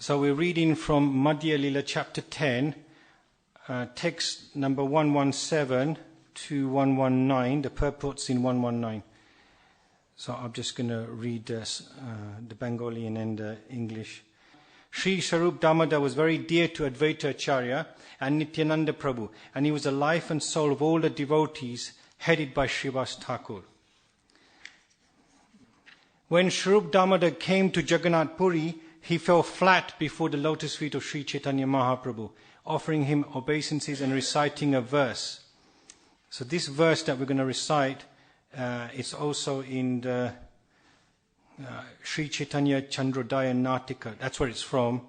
So we're reading from Madhya Lila chapter 10, text number 117 to 119. The purport's in 119. So I'm just going to read the Bengali and then the English. Sri Sarup Damodar was very dear to Advaita Acharya and Nityananda Prabhu, and he was the life and soul of all the devotees headed by Srivas Thakur. When Sarup Damodar came to Jagannath Puri, he fell flat before the lotus feet of Sri Chaitanya Mahaprabhu, offering him obeisances and reciting a verse. So this verse that we're going to recite is also in the Sri Chaitanya Chandrodaya Natika. That's where it's from,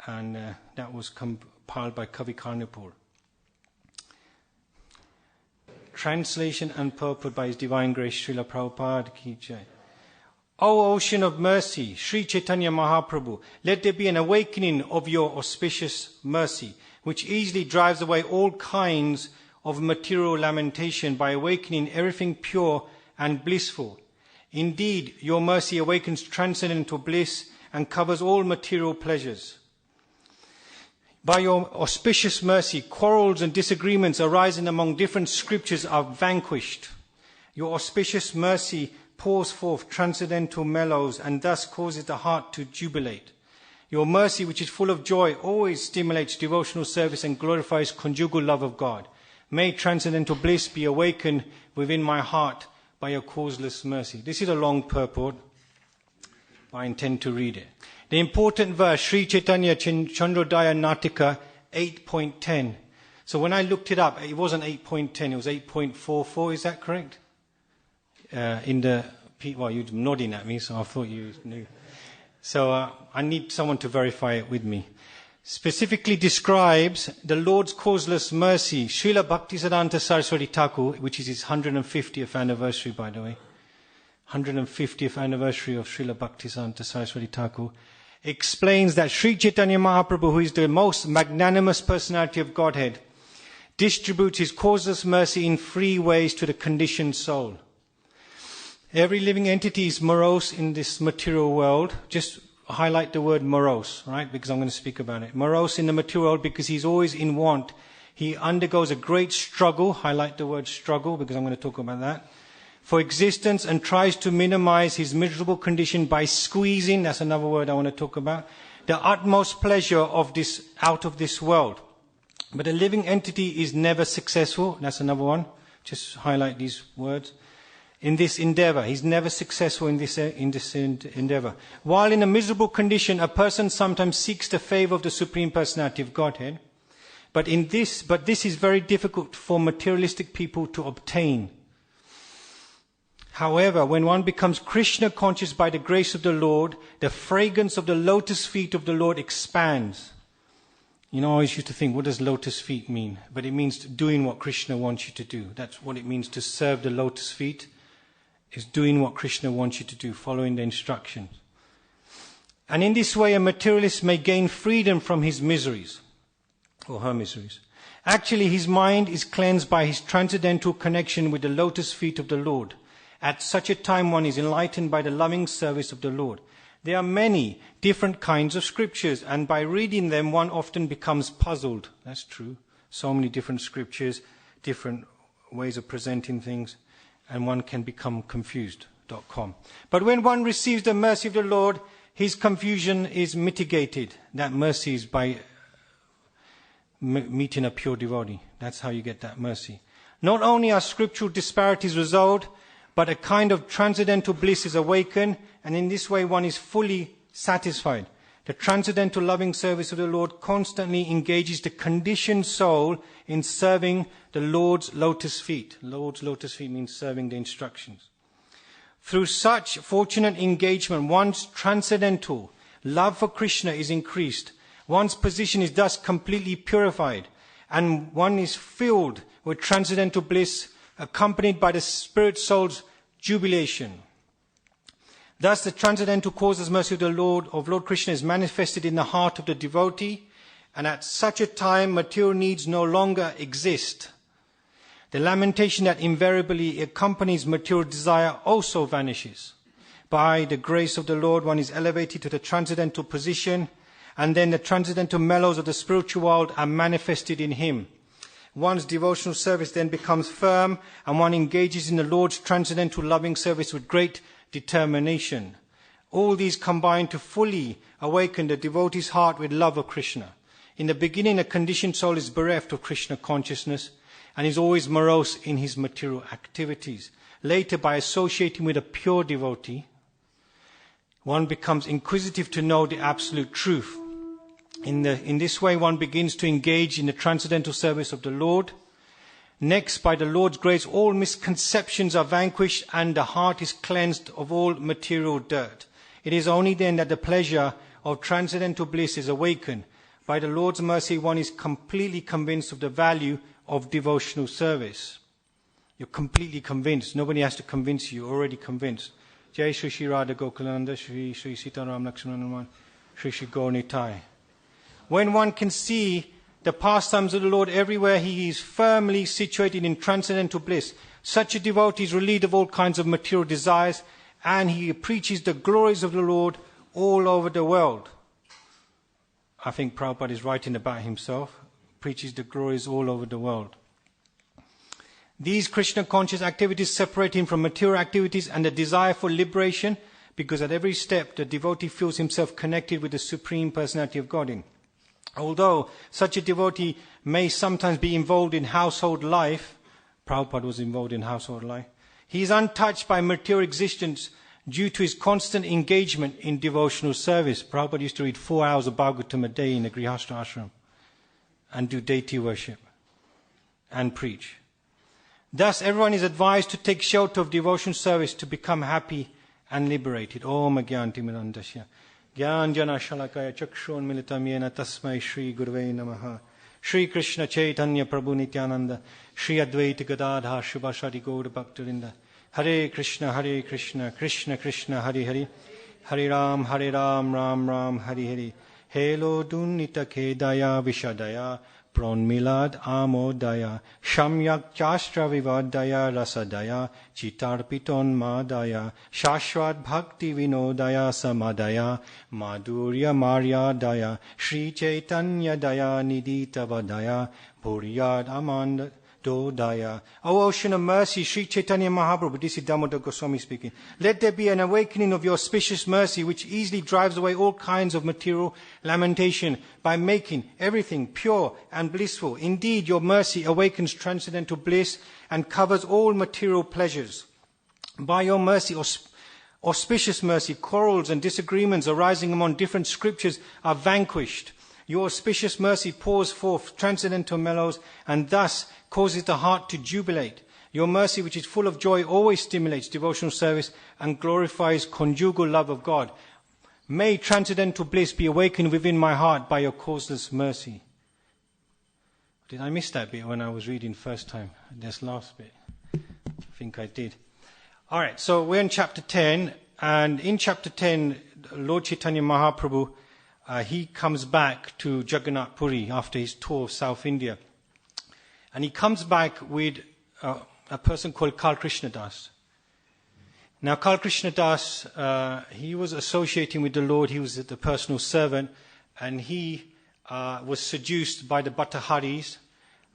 and that was compiled by Kavi Karnapur. Translation and purport by His Divine Grace Srila Prabhupada Ki Jai. O ocean of mercy, Sri Chaitanya Mahaprabhu, let there be an awakening of your auspicious mercy, which easily drives away all kinds of material lamentation by awakening everything pure and blissful. Indeed, your mercy awakens transcendental bliss and covers all material pleasures. By your auspicious mercy, quarrels and disagreements arising among different scriptures are vanquished. Your auspicious mercy pours forth transcendental mellows and thus causes the heart to jubilate. Your mercy, which is full of joy, always stimulates devotional service and glorifies conjugal love of God. May transcendental bliss be awakened within my heart by your causeless mercy. This is a long purport, but I intend to read it. The important verse, Sri Chaitanya Chandrodaya Natika 8.10. So when I looked it up, it wasn't 8.10, it was 8.44, is that correct? Well, you're nodding at me, so I thought you knew. So I need someone to verify it with me. Specifically describes the Lord's causeless mercy. Srila Bhaktisiddhanta Saraswati Thakur, which is his 150th anniversary, by the way, 150th anniversary of Srila Bhaktisiddhanta Saraswati Thakur, explains that Sri Chaitanya Mahaprabhu, who is the most magnanimous personality of Godhead, distributes his causeless mercy in three ways to the conditioned soul. Every living entity is morose in this material world. Just highlight the word morose, right? Because I'm going to speak about it. Morose in the material world because he's always in want. He undergoes a great struggle. Highlight the word struggle because I'm going to talk about that. For existence, and tries to minimize his miserable condition by squeezing, that's another word I want to talk about, the utmost pleasure of this out of this world. But a living entity is never successful. That's another one. Just highlight these words. In this endeavor. He's never successful in this endeavor. While in a miserable condition, a person sometimes seeks the favor of the Supreme Personality of Godhead. But this is very difficult for materialistic people to obtain. However, when one becomes Krishna conscious by the grace of the Lord, the fragrance of the lotus feet of the Lord expands. You know, I always used to think, what does lotus feet mean? But it means doing what Krishna wants you to do. That's what it means to serve the lotus feet. Is doing what Krishna wants you to do, following the instructions. And in this way, a materialist may gain freedom from his miseries, or her miseries. Actually, his mind is cleansed by his transcendental connection with the lotus feet of the Lord. At such a time, one is enlightened by the loving service of the Lord. There are many different kinds of scriptures, and by reading them, one often becomes puzzled. That's true. So many different scriptures, different ways of presenting things. And one can become confused.com. But when one receives the mercy of the Lord, his confusion is mitigated. That mercy is by meeting a pure devotee. That's how you get that mercy. Not only are scriptural disparities resolved, but a kind of transcendental bliss is awakened, and in this way one is fully satisfied. The transcendental loving service of the Lord constantly engages the conditioned soul in serving the Lord's lotus feet. Lord's lotus feet means serving the instructions. Through such fortunate engagement, one's transcendental love for Krishna is increased. One's position is thus completely purified, and one is filled with transcendental bliss, accompanied by the spirit soul's jubilation. Thus, the transcendental causeless mercy of Lord Krishna is manifested in the heart of the devotee, and at such a time, material needs no longer exist. The lamentation that invariably accompanies material desire also vanishes. By the grace of the Lord, one is elevated to the transcendental position, and then the transcendental mellows of the spiritual world are manifested in him. One's devotional service then becomes firm, and one engages in the Lord's transcendental loving service with great determination. All these combine to fully awaken the devotee's heart with love of Krishna. In the beginning, a conditioned soul is bereft of Krishna consciousness and is always morose in his material activities. Later, by associating with a pure devotee, one becomes inquisitive to know the absolute truth. In this way, one begins to engage in the transcendental service of the Lord. Next, by the Lord's grace, all misconceptions are vanquished and the heart is cleansed of all material dirt. It is only then that the pleasure of transcendental bliss is awakened. By the Lord's mercy, one is completely convinced of the value of devotional service. You're completely convinced. Nobody has to convince you. You're already convinced. Jai Shri Shri Radha Gokulananda, Shri Shri Sitaram Lakshmananuman, Shri Shri Gaurnitai. When one can see the pastimes of the Lord everywhere, he is firmly situated in transcendental bliss. Such a devotee is relieved of all kinds of material desires, and he preaches the glories of the Lord all over the world. I think Prabhupada is writing about himself, preaches the glories all over the world. These Krishna conscious activities separate him from material activities and the desire for liberation, because at every step the devotee feels himself connected with the Supreme Personality of Godhead. Although such a devotee may sometimes be involved in household life, Prabhupada was involved in household life, he is untouched by material existence due to his constant engagement in devotional service. Prabhupada used to read 4 hours of Bhagavatam a day in the Grihastha ashram and do deity worship and preach. Thus, everyone is advised to take shelter of devotional service to become happy and liberated. Om Gyanti Mirandasya. Gyan Jana Shalakaya Chakshon Militam Yena Tasmai Shri Gurve Namaha. Shri Krishna Chaitanya Prabhu Nityananda. Shri Advaita Gadadha Shubhashadi Gaur Bhaktarinda. Hare Krishna, Krishna Krishna, Hare Hare. Hare Ram, Ram Ram, Hare Hare. Helo Dunnita Kedaya Vishadaya. Pron Milad Amodaya, Shamyak Chastra Vivadaya Rasadaya, Chitarpiton Madaya, Shashwat Bhakti Vinodaya Samadaya, Madhurya Marya Daya, Shri Chaitanya Daya Nidita Vadaya, Bhuryad Amanda Dodaya. O ocean of mercy, Sri Chaitanya Mahaprabhu, this is Damodar Goswami speaking. Let there be an awakening of your auspicious mercy which easily drives away all kinds of material lamentation by making everything pure and blissful. Indeed, your mercy awakens transcendental bliss and covers all material pleasures. By your mercy, auspicious mercy, quarrels and disagreements arising among different scriptures are vanquished. Your auspicious mercy pours forth transcendental mellows and thus causes the heart to jubilate. Your mercy, which is full of joy, always stimulates devotional service and glorifies conjugal love of God. May transcendental bliss be awakened within my heart by your causeless mercy. Did I miss that bit when I was reading first time? This last bit. I think I did. All right, so we're in chapter 10, and in chapter 10, Lord Chaitanya Mahaprabhu, he comes back to Jagannath Puri after his tour of South India. And he comes back with a person called Karl Krishna Das. Now, Karl Krishna Das, he was associating with the Lord. He was the personal servant. And he was seduced by the Bhattaharis,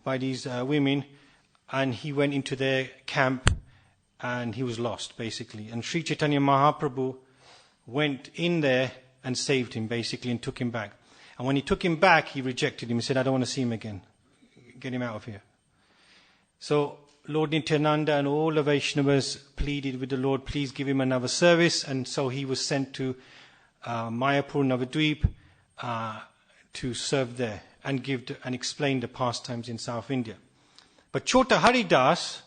by these women. And he went into their camp and he was lost, basically. And Sri Chaitanya Mahaprabhu went in there and saved him, basically, and took him back. And when he took him back, he rejected him. He said, I don't want to see him again. Get him out of here. So Lord Nityananda and all the Vaishnavas pleaded with the Lord, please give him another service. And so he was sent to Mayapur, Navadvip, to serve there and explain the pastimes in South India. But Chota Haridas,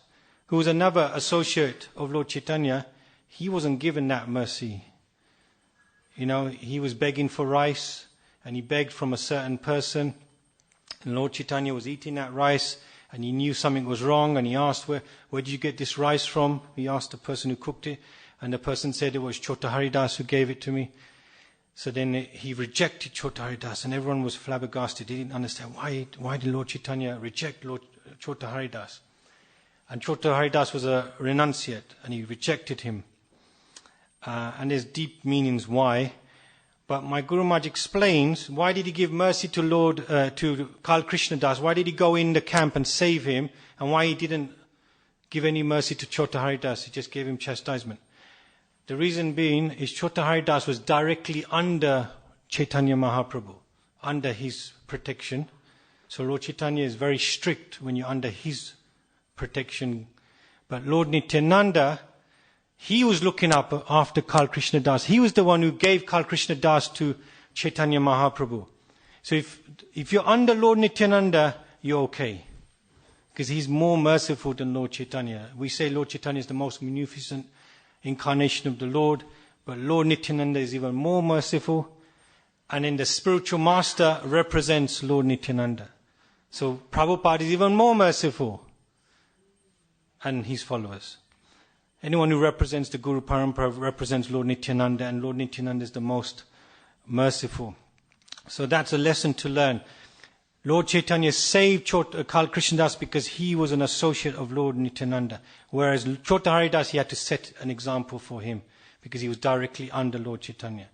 who was another associate of Lord Chaitanya, he wasn't given that mercy. You know, he was begging for rice, and he begged from a certain person. And Lord Chaitanya was eating that rice, and he knew something was wrong, and he asked, where did you get this rice from? He asked the person who cooked it, and the person said it was Chota Haridas who gave it to me. So then he rejected Chota Haridas, and everyone was flabbergasted. They didn't understand why did Lord Chaitanya reject Lord Chota Haridas. And Chota Haridas was a renunciate, and he rejected him. And there's deep meanings why. But my Guru Maharaj explains, why did he give mercy to to Kal Krishna Das? Why did he go in the camp and save him? And why he didn't give any mercy to Chota Hari Das? He just gave him chastisement. The reason being is Chota Hari Das was directly under Chaitanya Mahaprabhu, under his protection. So Lord Chaitanya is very strict when you're under his protection. But Lord Nityananda, he was looking up after Kal Krishna Das. He was the one who gave Kal Krishna Das to Chaitanya Mahaprabhu. So if you're under Lord Nityananda, you're okay. Because he's more merciful than Lord Chaitanya. We say Lord Chaitanya is the most magnificent incarnation of the Lord, but Lord Nityananda is even more merciful. And then the spiritual master represents Lord Nityananda. So Prabhupada is even more merciful. And his followers. Anyone who represents the Guru Parampara represents Lord Nityananda, and Lord Nityananda is the most merciful. So that's a lesson to learn. Lord Chaitanya saved Kal Krishna Das because he was an associate of Lord Nityananda. Whereas Chota Hari Das, he had to set an example for him because he was directly under Lord Chaitanya.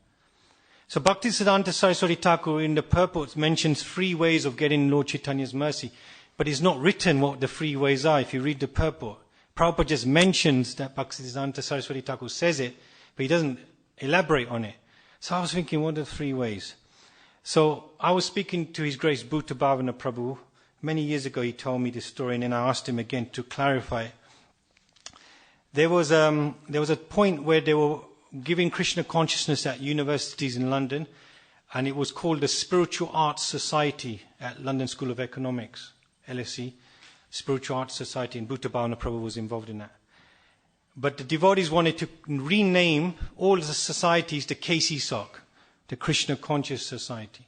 So Bhaktisiddhanta Saraswati Thakur in the purport mentions 3 ways of getting Lord Chaitanya's mercy. But it's not written what the 3 ways are if you read the purport. Prabhupada just mentions that Bhaktisiddhanta Saraswati Thakur says it, but he doesn't elaborate on it. So I was thinking, what are the 3 ways? So I was speaking to His Grace Bhutta Bhavana Prabhu. Many years ago he told me this story, and then I asked him again to clarify it. There was a point where they were giving Krishna consciousness at universities in London, and it was called the Spiritual Arts Society at London School of Economics, LSE, Spiritual Arts Society, and Bhutta Bhavana Prabhu was involved in that. But the devotees wanted to rename all the societies to KC-SOC, the Krishna Conscious Society,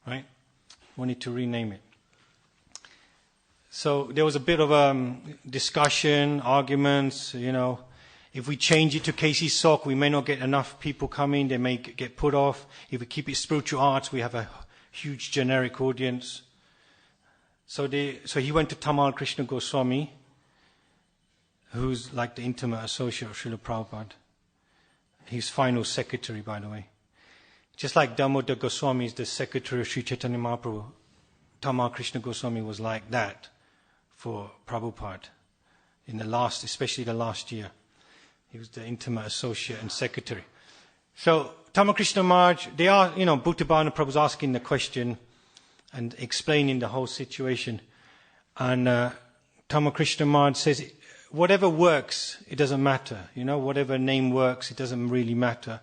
right? Wanted to rename it. So there was a bit of discussion, arguments, If we change it to KC-SOC, we may not get enough people coming, they may get put off. If we keep it spiritual arts, we have a huge generic audience. So he went to Tamal Krishna Goswami, who's like the intimate associate of Srila Prabhupada. He's final secretary, by the way. Just like Damodar Goswami is the secretary of Sri Chaitanya Mahaprabhu, Tamal Krishna Goswami was like that for Prabhupada especially the last year. He was the intimate associate and secretary. So Tamal Krishna Maharaj, Bhutta Bhavana Prabhu was asking the question and explaining the whole situation. And Tamal Krishna Maharaj says, whatever works, it doesn't matter. Whatever name works, it doesn't really matter.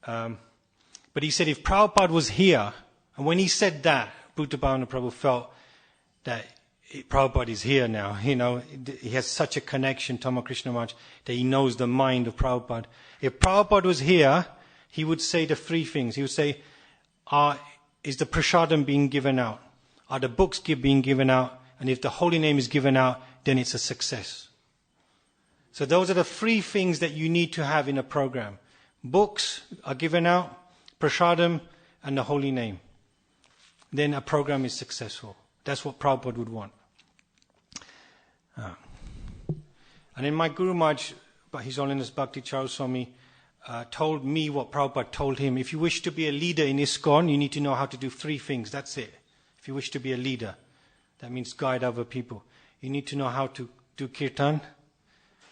But he said if Prabhupada was here, and when he said that, Bhutta Bhavana Prabhu felt that Prabhupada is here now. He has such a connection, Tamal Krishna Maharaj, that he knows the mind of Prabhupada. If Prabhupada was here, he would say the 3 things. He would say, is the prasadam being given out? Are the books being given out? And if the holy name is given out, then it's a success. So those are the 3 things that you need to have in a program. Books are given out, prasadam, and the holy name. Then a program is successful. That's what Prabhupada would want. And then my Guru Maharaj, His Holiness Bhakti Charu Swami, told me what Prabhupada told him. If you wish to be a leader in ISKCON, you need to know how to do 3 things. That's it. If you wish to be a leader, that means guide other people. You need to know how to do kirtan.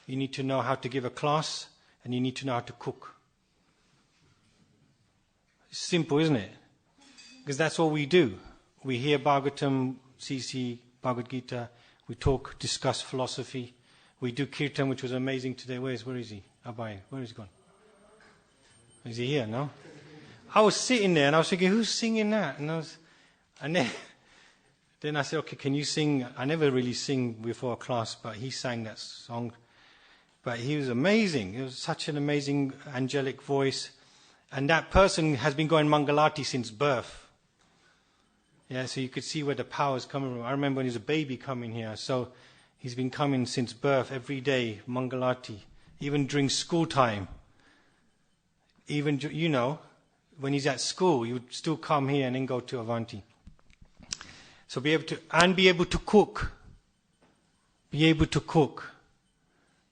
You need to know how to give a class. And you need to know how to cook. It's simple, isn't it? Because that's all we do. We hear Bhagavatam, CC, Bhagavad Gita. We talk, discuss philosophy. We do kirtan, which was amazing today. Where is he? Abhay, where is he gone? Is he here? No? I was sitting there and I was thinking, who's singing that? And then I said, okay, can you sing? I never really sing before a class, but he sang that song. But he was amazing. It was such an amazing angelic voice. And that person has been going Mangalati since birth. Yeah, so you could see where the power is coming from. I remember when he was a baby coming here. So he's been coming since birth every day, Mangalati, even during school time. Even, when he's at school, he would still come here and then go to Avanti. So be able to cook. Be able to cook.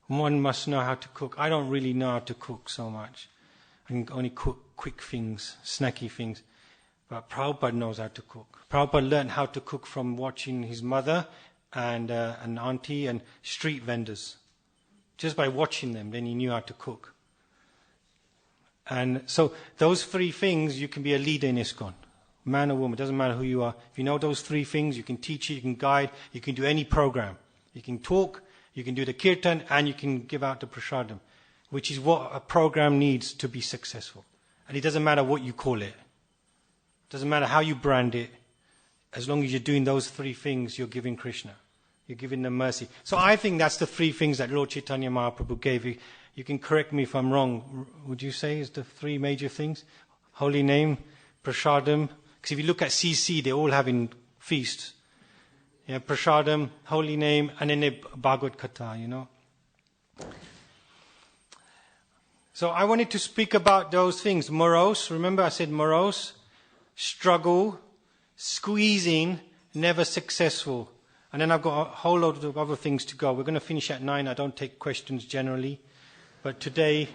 One must know how to cook. I don't really know how to cook so much. I can only cook quick things, snacky things. But Prabhupada knows how to cook. Prabhupada learned how to cook from watching his mother and an auntie and street vendors. Just by watching them, then he knew how to cook. And so those three things, you can be a leader in ISKCON. Man or woman, doesn't matter who you are. If you know those three things, you can teach it, you can guide, you can do any program. You can talk, you can do the kirtan, and you can give out the prasadam, which is what a program needs to be successful. And it doesn't matter what you call it. It doesn't matter how you brand it. As long as you're doing those three things, you're giving Krishna. You're giving them mercy. So I think that's the three things that Lord Chaitanya Mahaprabhu gave you. You can correct me if I'm wrong. Would you say is the three major things? Holy name, prasadam. Because if you look at CC, they're all having feasts. Yeah, prasadam, holy name, and then the Bhagavad Katha, you know. So I wanted to speak about those things. Morose, remember I said morose, struggle, squeezing, never successful. And then I've got a whole load of other things to go. We're going to finish at 9. I don't take questions generally. But today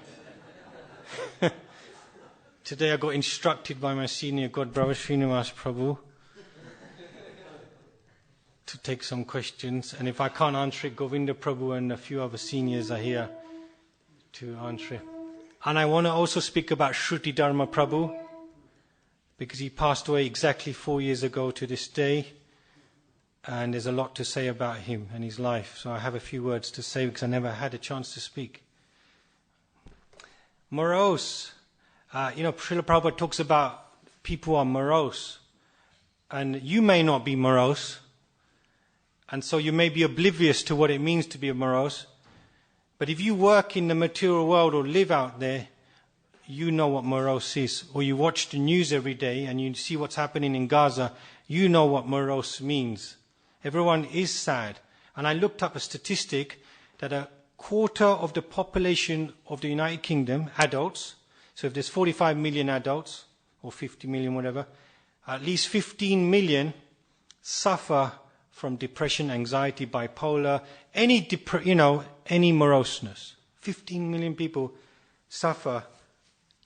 I got instructed by my senior God brother, Srinivas Prabhu, to take some questions. And if I can't answer it, Govinda Prabhu and a few other seniors are here to answer it. And I want to also speak about Shruti Dharma Prabhu, because he passed away exactly 4 years ago to this day. And there's a lot to say about him and his life. So I have a few words to say because I never had a chance to speak. Morose. Srila Prabhupada talks about people who are morose. And you may not be morose. And so you may be oblivious to what it means to be a morose. But if you work in the material world or live out there, you know what morose is. Or you watch the news every day and you see what's happening in Gaza, you know what morose means. Everyone is sad. And I looked up a statistic that a quarter of the population of the United Kingdom, adults, so if there's 45 million adults, or 50 million, whatever, at least 15 million suffer from depression, anxiety, bipolar, any moroseness. 15 million people suffer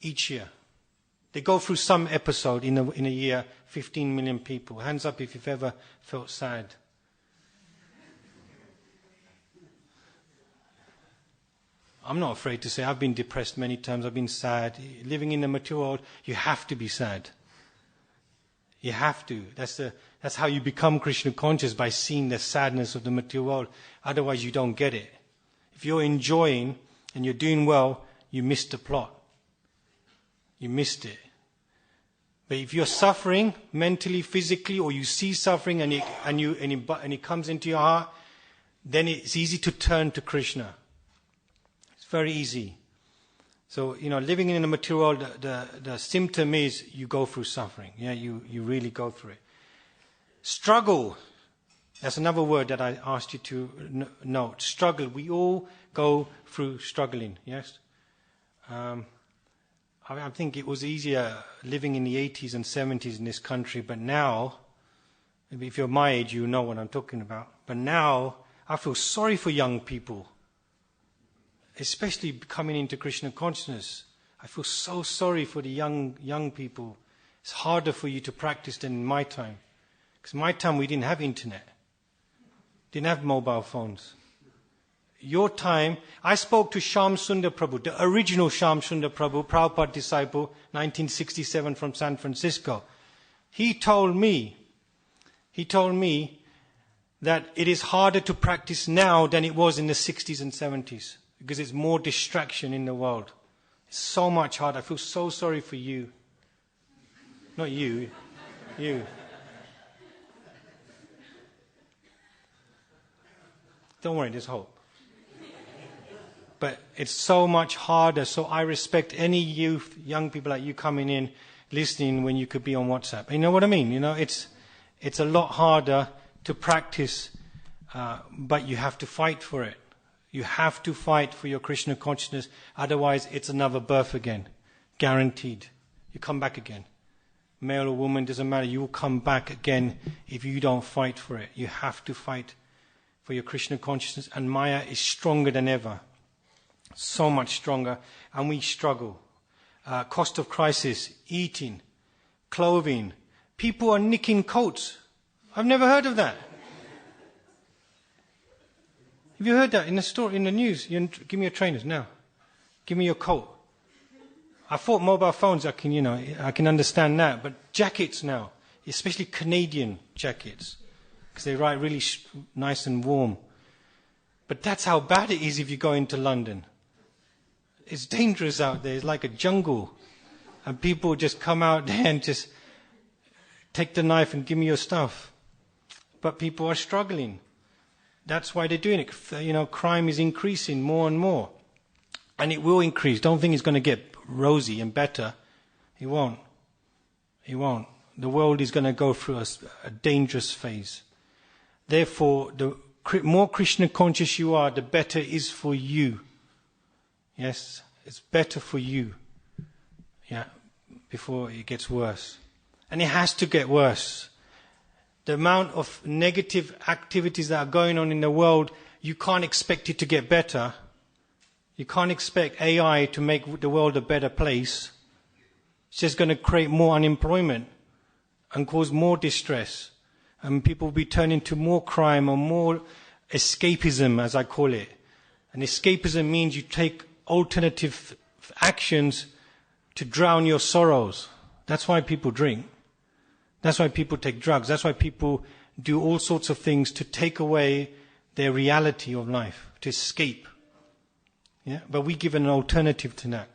each year. They go through some episode in a year, 15 million people. Hands up if you've ever felt sad. I'm not afraid to say I've been depressed many times. I've been sad. Living in the material world, you have to be sad. You have to. That's how you become Krishna conscious, by seeing the sadness of the material world. Otherwise, you don't get it. If you're enjoying and you're doing well, you missed the plot. You missed it. But if you're suffering mentally, physically, or you see suffering and it comes into your heart, then it's easy to turn to Krishna. Very easy. So, living in the material world, the symptom is you go through suffering. Yeah, you really go through it. Struggle. That's another word that I asked you to note. Struggle. We all go through struggling, yes? I think it was easier living in the 80s and 70s in this country, but now, maybe if you're my age, you know what I'm talking about. But now, I feel sorry for young people. Especially coming into Krishna consciousness. I feel so sorry for the young people. It's harder for you to practice than in my time. Because in my time we didn't have internet. Didn't have mobile phones. Your time, I spoke to Shyam Sundar Prabhu, the original Shyam Sundar Prabhu, Prabhupada disciple, 1967 from San Francisco. He told me that it is harder to practice now than it was in the 60s and 70s. Because there's more distraction in the world. It's so much harder. I feel so sorry for you. Not you. You. Don't worry, there's hope. But it's so much harder. So I respect any young people like you coming in, listening when you could be on WhatsApp. You know what I mean? It's a lot harder to practice, but you have to fight for it. You have to fight for your Krishna consciousness, otherwise it's another birth again. Guaranteed. You come back again. Male or woman, doesn't matter, you will come back again if you don't fight for it. You have to fight for your Krishna consciousness, and Maya is stronger than ever. So much stronger, and we struggle. cost of crisis, eating, clothing. People are nicking coats. I've never heard of that. Have you heard that in the story, in the news? Give me your trainers now. Give me your coat. I thought mobile phones, I can understand that, but jackets now, especially Canadian jackets, because they write really nice and warm. But that's how bad it is if you go into London. It's dangerous out there. It's like a jungle. And people just come out there and just take the knife and give me your stuff. But people are struggling. That's why they're doing it. Crime is increasing more and more. And it will increase. Don't think it's going to get rosy and better. It won't. It won't. The world is going to go through a dangerous phase. Therefore, the more Krishna conscious you are, the better it is for you. Yes, it's better for you. Yeah, before it gets worse. And it has to get worse. The amount of negative activities that are going on in the world, you can't expect it to get better. You can't expect AI to make the world a better place. It's just going to create more unemployment and cause more distress. And people will be turning to more crime or more escapism, as I call it. And escapism means you take alternative actions to drown your sorrows. That's why people drink. That's why people take drugs. That's why people do all sorts of things to take away their reality of life, to escape. Yeah? But we give an alternative to that.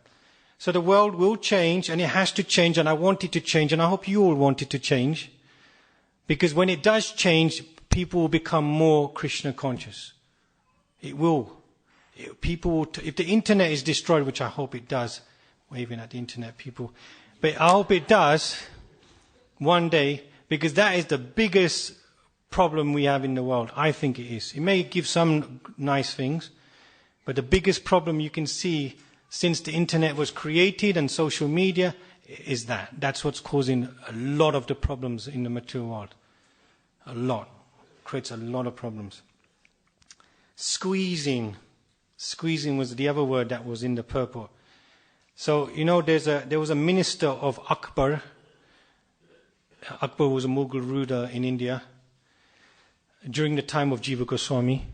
So the world will change, and it has to change, and I want it to change, and I hope you all want it to change. Because when it does change, people will become more Krishna conscious. It will. If the internet is destroyed, which I hope it does, waving at the internet people, but I hope it does one day, because that is the biggest problem we have in the world. I think it is. It may give some nice things, but the biggest problem you can see since the internet was created and social media is that. That's what's causing a lot of the problems in the material world. A lot. Creates a lot of problems. Squeezing. Squeezing was the other word that was in the purport. So, there was a minister of Akbar. Akbar was a Mughal ruler in India during the time of Jiva Goswami.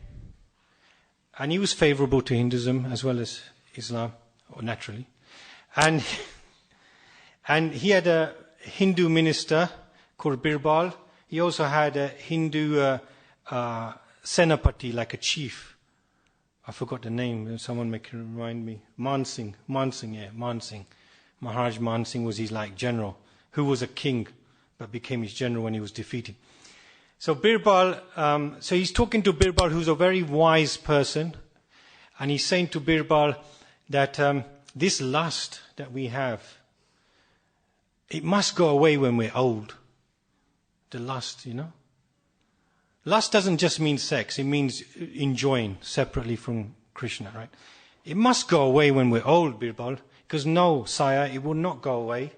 And he was favorable to Hinduism as well as Islam, or naturally. And he had a Hindu minister called Birbal. He also had a Hindu Senapati, like a chief. I forgot the name. Someone may remind me. Mansingh. Maharaj Mansingh was his general, who was a king, but became his general when he was defeated. So Birbal, so he's talking to Birbal, who's a very wise person, and he's saying to Birbal that this lust that we have, it must go away when we're old. The lust, Lust doesn't just mean sex, it means enjoying separately from Krishna, right? It must go away when we're old, Birbal, because no, Sire, it will not go away.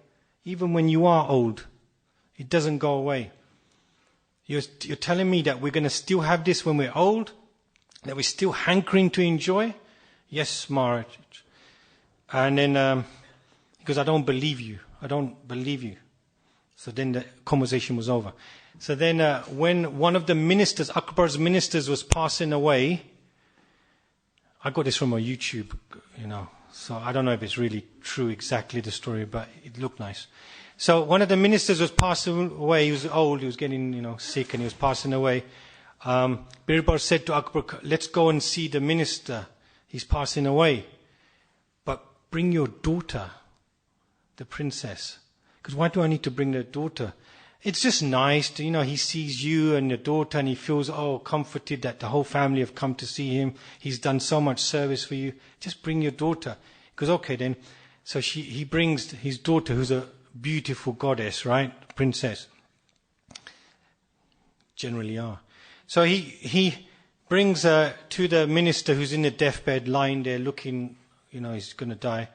Even when you are old, it doesn't go away. You're telling me that we're going to still have this when we're old? That we're still hankering to enjoy? Yes, Maharaj. And then he goes, I don't believe you. I don't believe you. So then the conversation was over. So then when one of the ministers, Akbar's ministers, was passing away, I got this from a YouTube, so I don't know if it's really true exactly the story, but it looked nice. So one of the ministers was passing away. He was old, he was getting sick, and he was passing away. Birbal said to Akbar, let's go and see the minister. He's passing away. But bring your daughter, the princess. Because why do I need to bring the daughter? It's just nice to, he sees you and your daughter and he feels, comforted that the whole family have come to see him. He's done so much service for you. Just bring your daughter. He goes, okay then. So he brings his daughter, who's a beautiful goddess, right? Princess. Generally are. So he brings her to the minister who's in the deathbed, lying there looking, he's going to die.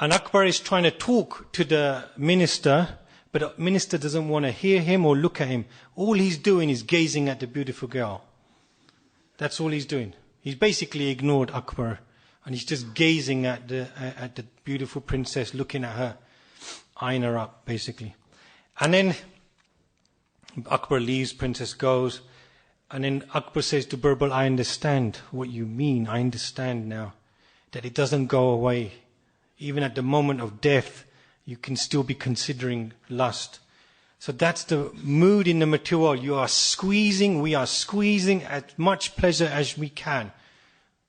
And Akbar is trying to talk to the minister, but the minister doesn't want to hear him or look at him. All he's doing is gazing at the beautiful girl. That's all he's doing. He's basically ignored Akbar. And he's just gazing at the beautiful princess, looking at her, eyeing her up, basically. And then Akbar leaves, princess goes, and then Akbar says to Birbal, I understand what you mean. I understand now that it doesn't go away. Even at the moment of death, you can still be considering lust. So that's the mood in the material world. We are squeezing as much pleasure as we can.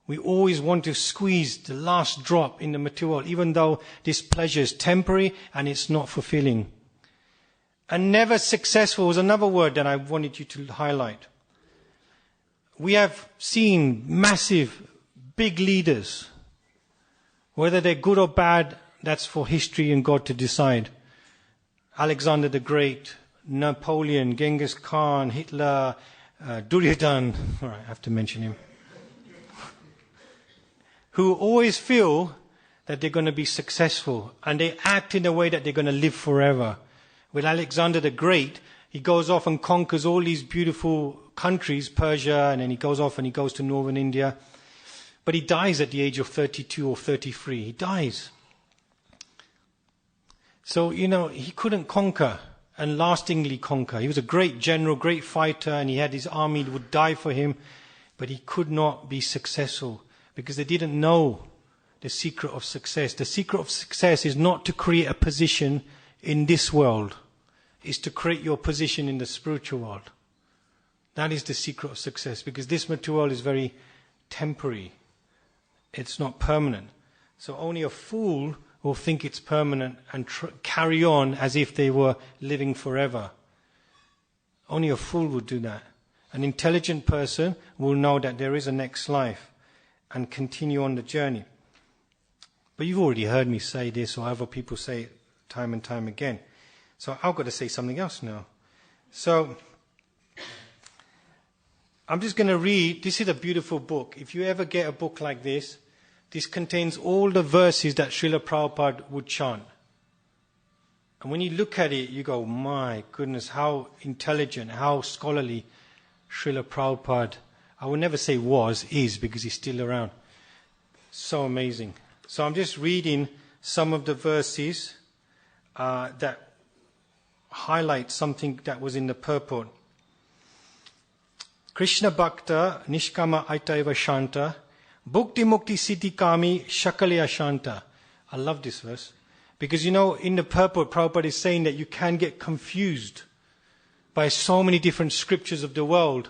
We always want to squeeze the last drop in the material world, even though this pleasure is temporary and it's not fulfilling. And never successful was another word that I wanted you to highlight. We have seen massive, big leaders. Whether they're good or bad, that's for history and God to decide. Alexander the Great, Napoleon, Genghis Khan, Hitler, Duryodhan, all right, I have to mention him, who always feel that they're going to be successful and they act in a way that they're going to live forever. With Alexander the Great, he goes off and conquers all these beautiful countries, Persia, and then he goes off and he goes to northern India. But he dies at the age of 32 or 33. He dies. So, he couldn't conquer and lastingly conquer. He was a great general, great fighter, and he had his army that would die for him, but he could not be successful because they didn't know the secret of success. The secret of success is not to create a position in this world. It's to create your position in the spiritual world. That is the secret of success, because this material world is very temporary. It's not permanent. So only a fool will think it's permanent and carry on as if they were living forever. Only a fool would do that. An intelligent person will know that there is a next life and continue on the journey. But you've already heard me say this, or other people say it time and time again. So I've got to say something else now. So I'm just going to read. This is a beautiful book. If you ever get a book like this, this contains all the verses that Srila Prabhupada would chant. And when you look at it, you go, my goodness, how intelligent, how scholarly Srila Prabhupada, I would never say is, because he's still around. So amazing. So I'm just reading some of the verses that highlight something that was in the purport. Krishna Bhakta Nishkama Aitaiva Shanta Bhukti Mukti Siddhi Kami Shakalya Shanta. I love this verse. Because in the purport, Prabhupada is saying that you can get confused by so many different scriptures of the world,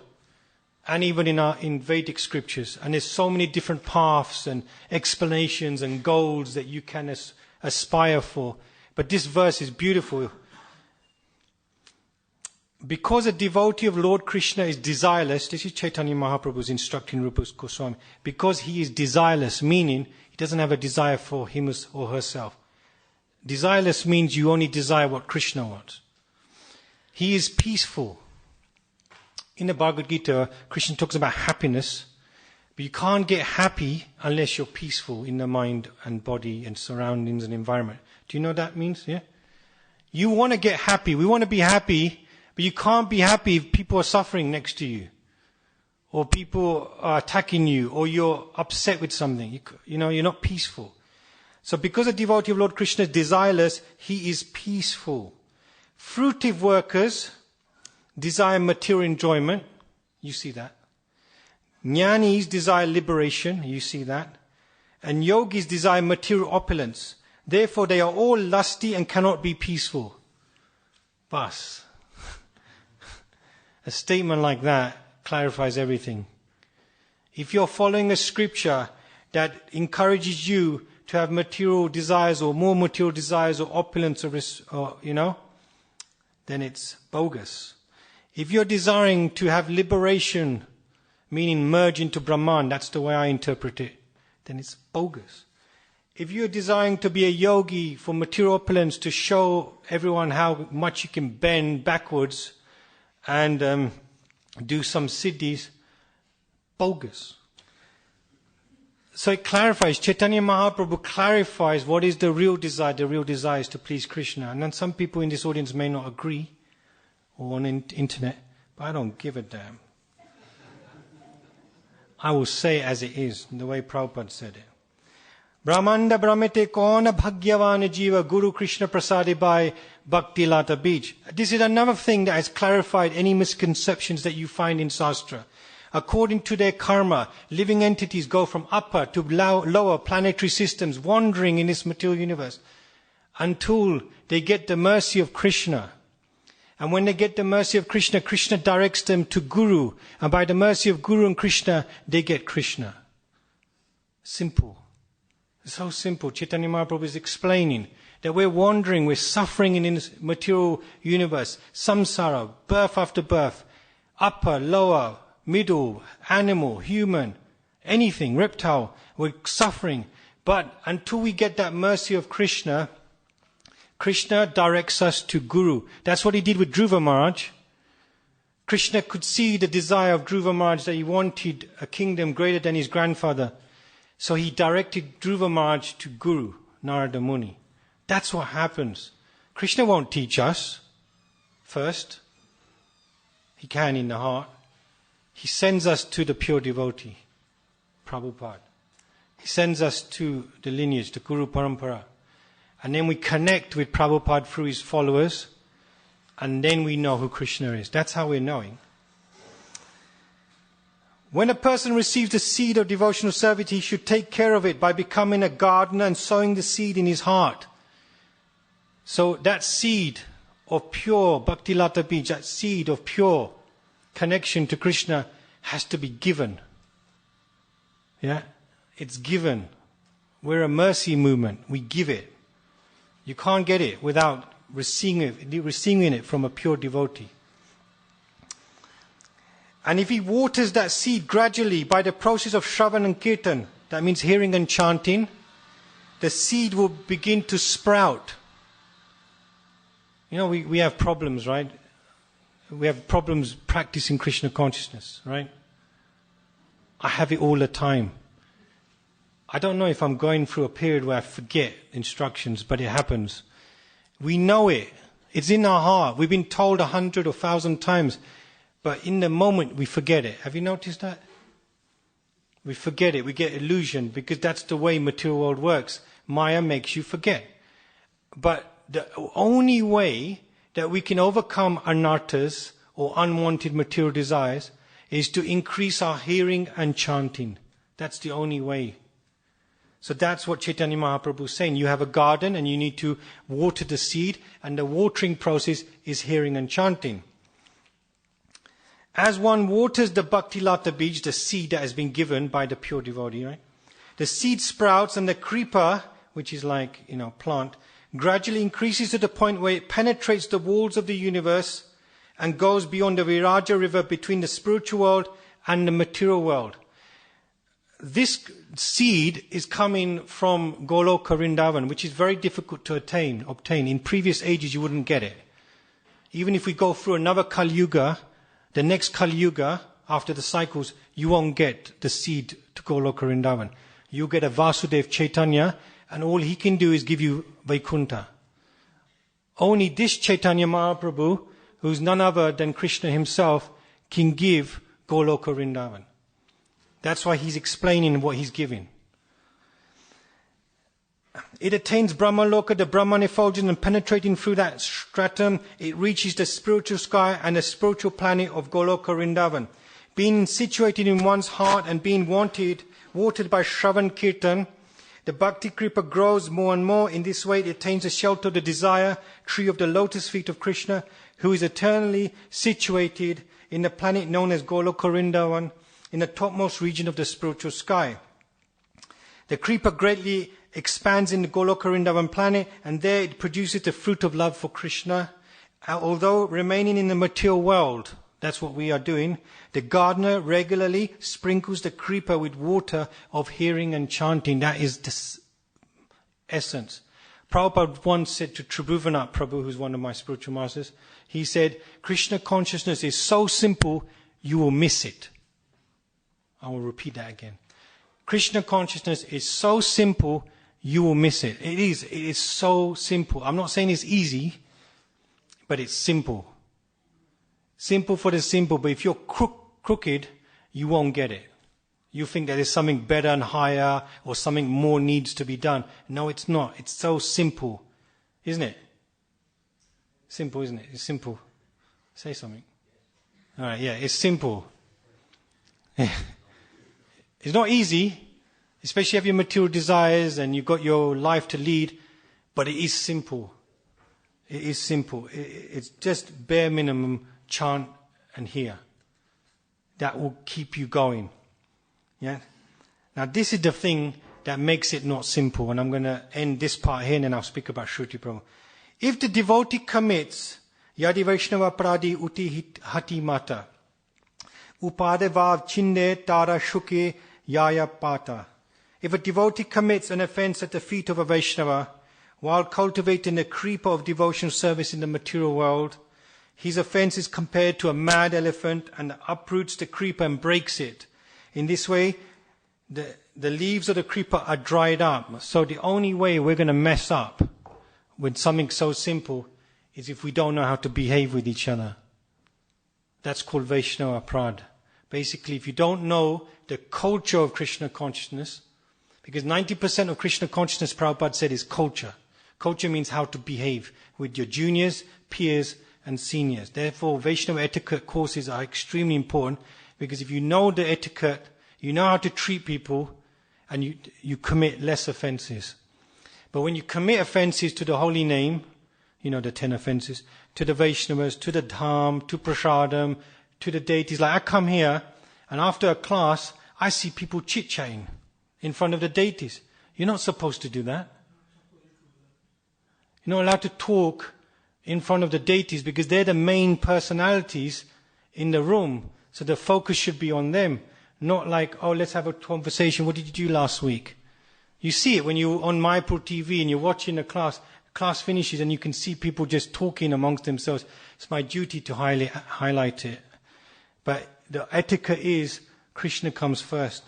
and even in Vedic scriptures. And there's so many different paths and explanations and goals that you can aspire for. But this verse is beautiful. Because a devotee of Lord Krishna is desireless, this is Chaitanya Mahaprabhu's instructing Rupa Goswami, because he is desireless, meaning he doesn't have a desire for him or herself. Desireless means you only desire what Krishna wants. He is peaceful. In the Bhagavad Gita, Krishna talks about happiness, but you can't get happy unless you're peaceful in the mind and body and surroundings and environment. Do you know what that means? Yeah? You want to get happy. We want to be happy. But you can't be happy if people are suffering next to you, or people are attacking you, or you're upset with something. You're not peaceful. So because a devotee of Lord Krishna is desireless, he is peaceful. Fruitive workers desire material enjoyment. You see that. Jnanis desire liberation. You see that. And yogis desire material opulence. Therefore, they are all lusty and cannot be peaceful. Bas. A statement like that clarifies everything. If you're following a scripture that encourages you to have material desires or more material desires or opulence or then it's bogus. If you're desiring to have liberation, meaning merge into Brahman, that's the way I interpret it, then it's bogus. If you're desiring to be a yogi for material opulence to show everyone how much you can bend backwards and do some siddhis, bogus. So it clarifies, Chaitanya Mahaprabhu clarifies what is the real desire. The real desire is to please Krishna. And then some people in this audience may not agree, or on the internet, but I don't give a damn. I will say it as it is, the way Prabhupada said it. Brahmanda Brahmete Kona Bhagyavana Jiva Guru Krishna Prasadi by Bhakti Lata Beach. This is another thing that has clarified any misconceptions that you find in Shastra. According to their karma, living entities go from upper to lower planetary systems, wandering in this material universe until they get the mercy of Krishna. And when they get the mercy of Krishna, Krishna directs them to Guru. And by the mercy of Guru and Krishna, they get Krishna. Simple. So simple. Chaitanya Mahaprabhu is explaining that we're wandering, we're suffering in this material universe. Samsara, birth after birth. Upper, lower, middle, animal, human, anything, reptile. We're suffering. But until we get that mercy of Krishna, Krishna directs us to Guru. That's what he did with Dhruva Maharaj. Krishna could see the desire of Dhruva Maharaj that he wanted a kingdom greater than his grandfather. So he directed Dhruva Maharaj to Guru, Narada Muni. That's what happens. Krishna won't teach us first. He can in the heart. He sends us to the pure devotee, Prabhupada. He sends us to the lineage, the Guru Parampara. And then we connect with Prabhupada through his followers. And then we know who Krishna is. That's how we're knowing. When a person receives the seed of devotional service, he should take care of it by becoming a gardener and sowing the seed in his heart. So that seed of pure Bhakti Lata Bij, that seed of pure connection to Krishna has to be given. Yeah? It's given. We're a mercy movement. We give it. You can't get it without receiving it from a pure devotee. And if he waters that seed gradually by the process of Shravan and Kirtan, that means hearing and chanting, the seed will begin to sprout. You know, we have problems, right? We have problems practicing Krishna consciousness, right? I have it all the time. I don't know if I'm going through a period where I forget instructions, but it happens. We know it. It's in our heart. We've been told 100 or 1,000 times, but in the moment we forget it. Have you noticed that? We forget it. We get illusion because that's the way material world works. Maya makes you forget. But the only way that we can overcome anarthas or unwanted material desires is to increase our hearing and chanting. That's the only way. So that's what Chaitanya Mahaprabhu is saying. You have a garden and you need to water the seed, and the watering process is hearing and chanting. As one waters the Bhakti Lata Bij, the seed that has been given by the pure devotee, right? The seed sprouts and the creeper, which is like, plant, gradually increases to the point where it penetrates the walls of the universe and goes beyond the Viraja river between the spiritual world and the material world. This seed is coming from Goloka Vrindavan, which is very difficult to obtain. In previous ages, you wouldn't get it. Even if we go through another Kali Yuga, the next Kali Yuga, after the cycles, you won't get the seed to Goloka Vrindavan. You get a Vasudev Chaitanya, and all he can do is give you Vaikuntha. Only this Chaitanya Mahaprabhu, who's none other than Krishna himself, can give Goloka Vrindavan. That's why he's explaining what he's giving. It attains Brahmaloka, the Brahman effulgence, and penetrating through that stratum, it reaches the spiritual sky and the spiritual planet of Goloka Vrindavan. Being situated in one's heart and being watered by Shravan Kirtan, the Bhakti Kripa grows more and more. In this way, it attains the shelter of the desire tree of the lotus feet of Krishna, who is eternally situated in the planet known as Goloka Vrindavan, in the topmost region of the spiritual sky. The Kripa greatly expands in the Goloka Vrindavan planet, and there it produces the fruit of love for Krishna. Although remaining in the material world, that's what we are doing, the gardener regularly sprinkles the Kripa with water of hearing and chanting. That is the essence. Prabhupada once said to Tribhuvanat Prabhu, who's one of my spiritual masters, he said, Krishna consciousness is so simple, you will miss it. I will repeat that again. Krishna consciousness is so simple, you will miss it. It is so simple. I'm not saying it's easy, but it's simple. Simple for the simple, but if you're crooked, you won't get it. You think that there's something better and higher or something more needs to be done. No, it's not. It's so simple. Isn't it? Simple, isn't it? It's simple. Say something. All right, yeah, it's simple. It's not easy, especially if you have your material desires and you've got your life to lead, but it is simple. It is simple. It's just bare minimum chant and hear. That will keep you going. Yeah. Now this is the thing that makes it not simple, and I'm going to end this part here and then I'll speak about Shruti Prabhu. If the devotee commits Yadi Vaishnava Pradi Uti Hati Mata Upade Vav Chinde Tara Shuke Yaya Pata. If a devotee commits an offense at the feet of a Vaishnava while cultivating the creeper of devotional service in the material world, his offense is compared to a mad elephant and uproots the creeper and breaks it. In this way, the leaves of the creeper are dried up. So the only way we're going to mess up with something so simple is if we don't know how to behave with each other. That's called Vaishnava Prad. Basically, if you don't know the culture of Krishna consciousness, because 90% of Krishna consciousness, Prabhupada said, is culture. Culture means how to behave with your juniors, peers, and seniors. Therefore, Vaishnava etiquette courses are extremely important, because if you know the etiquette, you know how to treat people, and you commit less offenses. But when you commit offenses to the holy name, you know the 10 offenses, to the Vaishnavas, to the Dham, to Prasadam, to the deities. Like I come here, and after a class, I see people chit-chatting in front of the deities. You're not supposed to do that. You're not allowed to talk in front of the deities because they're the main personalities in the room. So the focus should be on them. Not like, oh, let's have a conversation. What did you do last week? You see it when you're on Mayapur TV and you're watching a class finishes and you can see people just talking amongst themselves. It's my duty to highlight it. But the etiquette is Krishna comes first.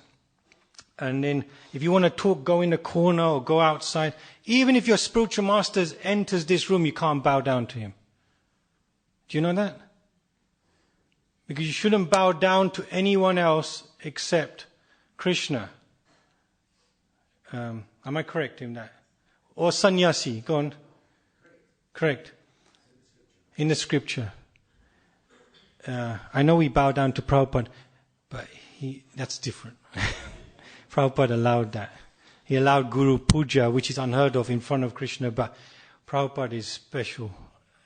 And then if you want to talk, go in the corner or go outside. Even if your spiritual master enters this room, you can't bow down to him. Do you know that? Because you shouldn't bow down to anyone else except Krishna. Am I correct in that? Or sannyasi, go on. Correct. In the scripture. I know we bow down to Prabhupada, but that's different. Prabhupada allowed that. He allowed Guru Puja, which is unheard of in front of Krishna, but Prabhupada is special.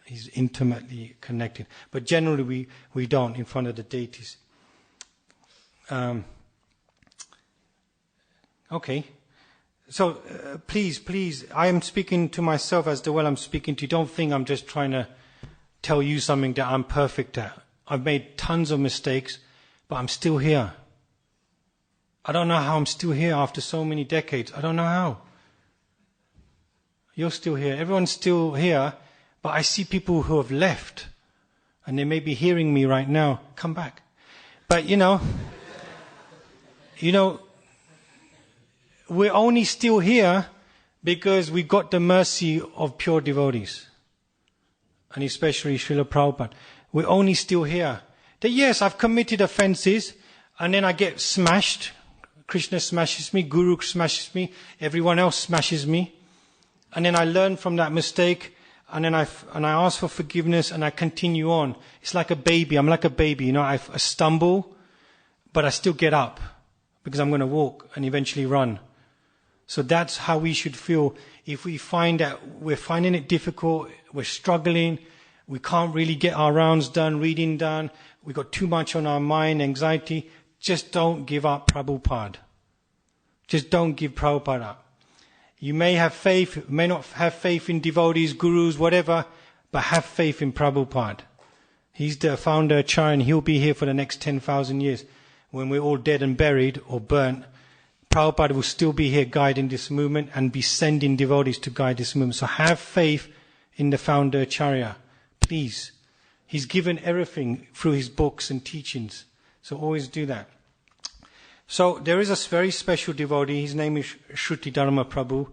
He's intimately connected. But generally we don't in front of the deities. Okay. So please, I am speaking to myself as well I'm speaking to you. Don't think I'm just trying to tell you something that I'm perfect at. I've made tons of mistakes, but I'm still here. I don't know how I'm still here after so many decades. I don't know how. You're still here. Everyone's still here, but I see people who have left, and they may be hearing me right now. Come back. But you know, we're only still here because we got the mercy of pure devotees, and especially Srila Prabhupada. We're only still here. That yes, I've committed offenses, and then I get smashed. Krishna smashes me, Guru smashes me, everyone else smashes me. And then I learn from that mistake, and then I ask for forgiveness, and I continue on. It's like a baby. I'm like a baby. I stumble, but I still get up because I'm going to walk and eventually run. So that's how we should feel. If we find that we're finding it difficult, we're struggling, we can't really get our rounds done, reading done, we've got too much on our mind, anxiety, just don't give up Prabhupada. Just don't give Prabhupada up. You may have faith, may not have faith in devotees, gurus, whatever, but have faith in Prabhupada. He's the founder Acharya, and he'll be here for the next 10,000 years. When we're all dead and buried or burnt, Prabhupada will still be here guiding this movement and be sending devotees to guide this movement. So have faith in the founder Acharya, please. He's given everything through his books and teachings. So always do that. So there is a very special devotee. His name is Shruti Dharma Prabhu.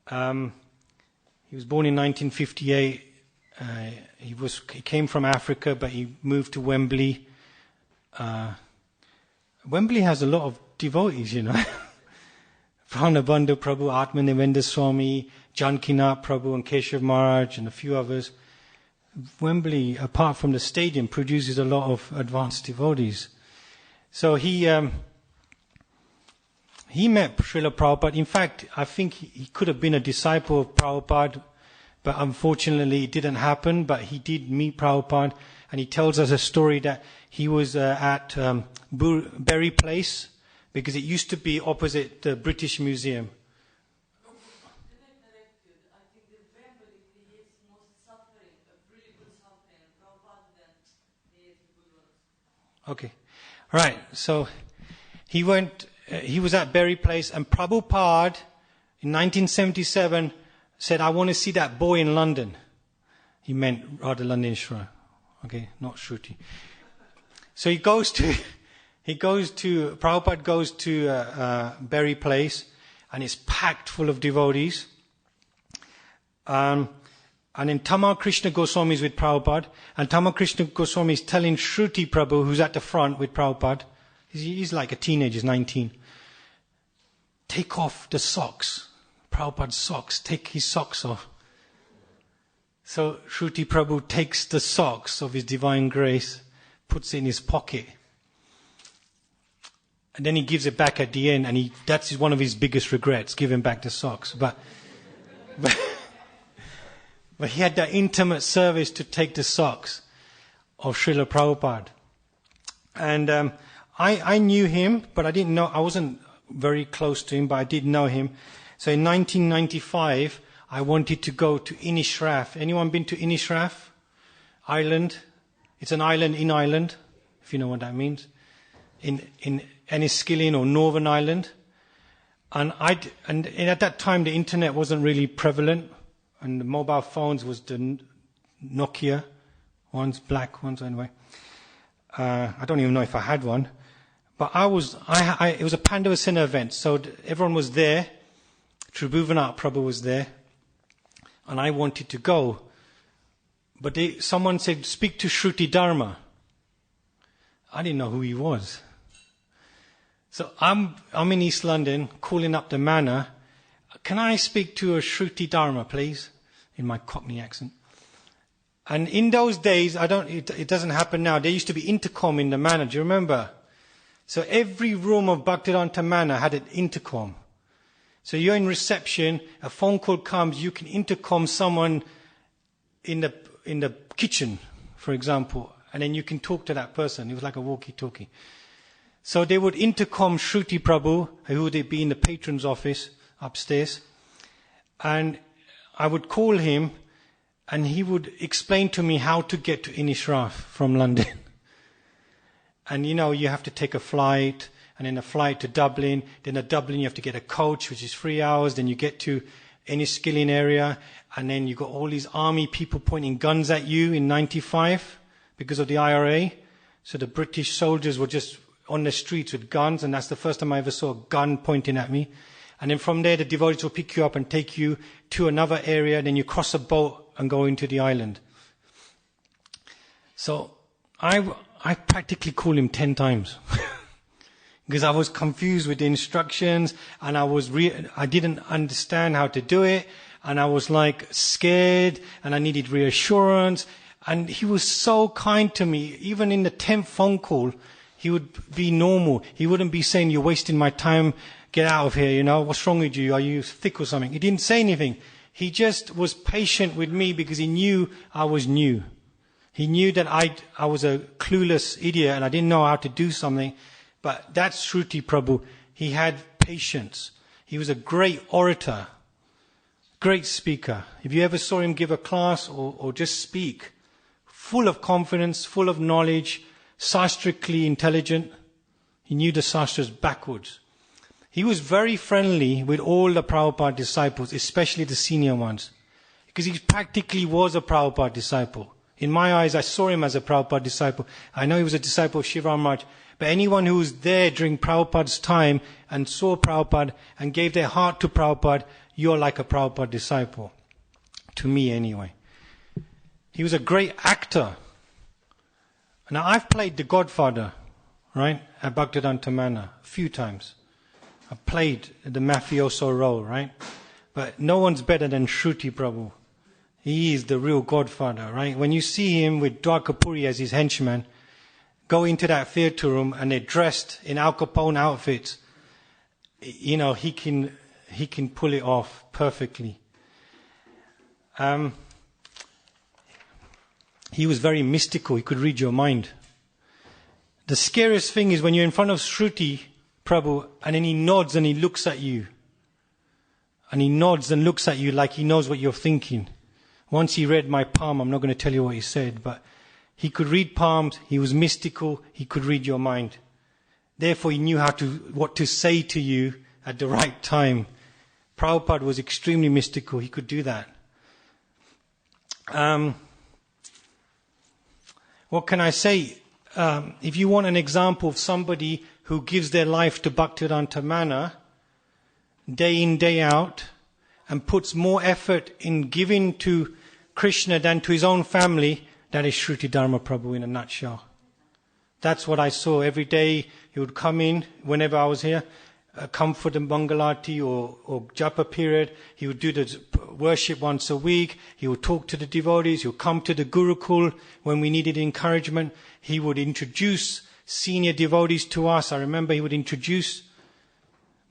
He was born in 1958. He came from Africa, but he moved to Wembley. Wembley has a lot of devotees, Pranabandhu Prabhu, Atmanivendra Swami, Jankinath Prabhu and Keshav Maharaj and a few others. Wembley, apart from the stadium, produces a lot of advanced devotees. So he met Srila Prabhupada. In fact, I think he could have been a disciple of Prabhupada, but unfortunately it didn't happen. But he did meet Prabhupada, and he tells us a story that he was at Berry Place, because it used to be opposite the British Museum. Okay. Right. So he was at Berry Place, and Prabhupada in 1977 said, I want to see that boy in London. He meant Radhalandeshwara. Okay, not Shruti. So Prabhupada goes to Berry Place, and it's packed full of devotees. And then Tamal Krishna Goswami is with Prabhupada, and Tamal Krishna Goswami is telling Shruti Prabhu, who's at the front with Prabhupada, he's like a teenager, he's 19, take off the socks, Prabhupada's socks, take his socks off. So Shruti Prabhu takes the socks of his divine grace, puts it in his pocket, and then he gives it back at the end, and that's one of his biggest regrets, giving back the socks. But he had that intimate service to take the socks of Srila Prabhupada. And I knew him, but I wasn't very close to him, but I did know him. So in 1995, I wanted to go to Inishrath. Anyone been to Inishrath? Ireland? It's an island in Ireland, if you know what that means. In Enniskillen or Northern Ireland. And at that time, the internet wasn't really prevalent. And the mobile phones was the Nokia ones, black ones anyway. I don't even know if I had one. But it was a Pandava Sena event, so everyone was there. Tribhuvanath Prabhu was there. And I wanted to go. But someone said, speak to Shruti Dharma. I didn't know who he was. So I'm in East London, calling up the manor. Can I speak to a Shruti Dharma, please? In my Cockney accent. And in those days, it doesn't happen now. There used to be intercom in the manor. Do you remember? So every room of Bhaktivedanta Manor had an intercom. So you're in reception, a phone call comes, you can intercom someone in the kitchen, for example, and then you can talk to that person. It was like a walkie-talkie. So they would intercom Shruti Prabhu, who would be in the patron's office upstairs, and I would call him, and he would explain to me how to get to Inishrath from London. And you have to take a flight, and then a flight to Dublin. Then at Dublin you have to get a coach, which is 3 hours. Then you get to Enniskillen area, and then you got all these army people pointing guns at you in 95 because of the IRA. So the British soldiers were just on the streets with guns, and that's the first time I ever saw a gun pointing at me. And then from there, the devotees will pick you up and take you to another area. Then you cross a boat and go into the island. So I practically called him 10 times because I was confused with the instructions, and I didn't understand how to do it, and I was like scared, and I needed reassurance. And he was so kind to me. Even in the 10th phone call, he would be normal. He wouldn't be saying, "You're wasting my time. Get out of here, what's wrong with you? Are you thick or something?" He didn't say anything. He just was patient with me because he knew I was new. He knew that I was a clueless idiot and I didn't know how to do something. But that's Shruti Prabhu. He had patience. He was a great orator, great speaker. If you ever saw him give a class or just speak, full of confidence, full of knowledge, sastrically intelligent. He knew the sastras backwards. He was very friendly with all the Prabhupada disciples, especially the senior ones, because he practically was a Prabhupada disciple. In my eyes, I saw him as a Prabhupada disciple. I know he was a disciple of Shiva Maharaj, but anyone who was there during Prabhupada's time and saw Prabhupada and gave their heart to Prabhupada, you're like a Prabhupada disciple. To me, anyway. He was a great actor. Now, I've played the Godfather, right? At Bhaktivedanta Manor, a few times. I played the mafioso role, right? But no one's better than Shruti Prabhu. He is the real godfather, right? When you see him with Dwarkapuri as his henchman, go into that theatre room and they're dressed in Al Capone outfits, you know, he can pull it off perfectly. He was very mystical. He could read your mind. The scariest thing is when you're in front of Shruti Prabhu and then he nods and he looks at you. And he nods and looks at you like he knows what you're thinking. Once he read my palm, I'm not going to tell you what he said, but he could read palms, he was mystical, he could read your mind. Therefore, he knew what to say to you at the right time. Prabhupada was extremely mystical, he could do that. What can I say? If you want an example of somebody who gives their life to Bhaktivedanta Manor, day in, day out, and puts more effort in giving to Krishna than to his own family, that is Shruti Dharma Prabhu in a nutshell. That's what I saw. Every day he would come in, whenever I was here, come for the Mangalati or Japa period. He would do the worship once a week. He would talk to the devotees. He would come to the Gurukul when we needed encouragement. He would introduce senior devotees to us. I remember he would introduce.